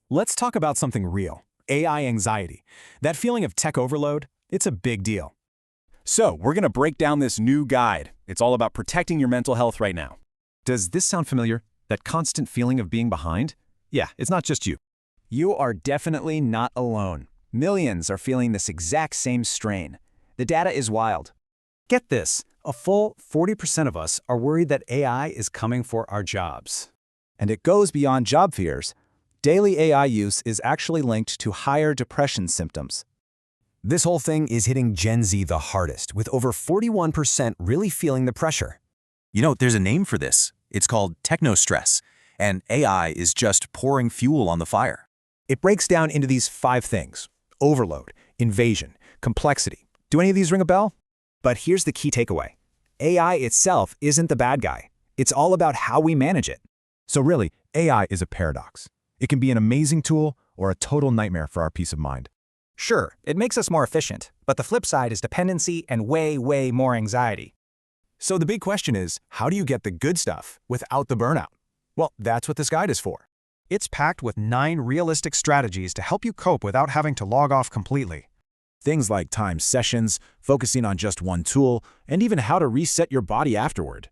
Let's talk about something real, AI anxiety. That feeling of tech overload, it's a big deal. So, we're going to break down this new guide. It's all about protecting your mental health right now. Does this sound familiar? That constant feeling of being behind? Yeah, it's not just you. You are definitely not alone. Millions are feeling this exact same strain. The data is wild. Get this, a full 40% of us are worried that AI is coming for our jobs. And it goes beyond job fears. Daily AI use is actually linked to higher depression symptoms. This whole thing is hitting Gen Z the hardest, with over 41% really feeling the pressure. You know, there's a name for this. It's called technostress, and AI is just pouring fuel on the fire. It breaks down into these 5 things: overload, invasion, complexity. Do any of these ring a bell? But here's the key takeaway. AI itself isn't the bad guy. It's all about how we manage it. So really, AI is a paradox. It can be an amazing tool or a total nightmare for our peace of mind. Sure, it makes us more efficient, but the flip side is dependency and way more anxiety. So the big question is, how do you get the good stuff without the burnout? Well, that's what this guide is for. It's packed with 9 realistic strategies to help you cope without having to log off completely. Things like timed sessions, focusing on just one tool, and even how to reset your body afterward.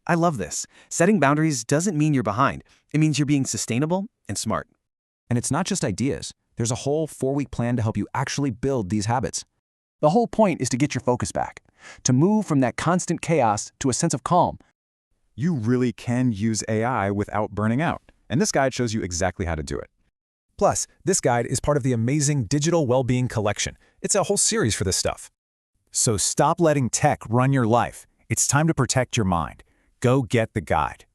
I love this. Setting boundaries doesn't mean you're behind. It means you're being sustainable and smart. And it's not just ideas. There's a whole 4-week plan to help you actually build these habits. The whole point is to get your focus back, to move from that constant chaos to a sense of calm. You really can use AI without burning out, and this guide shows you exactly how to do it. Plus, this guide is part of the amazing Digital Wellbeing Collection. It's a whole series for this stuff. So stop letting tech run your life. It's time to protect your mind. Go get the guide.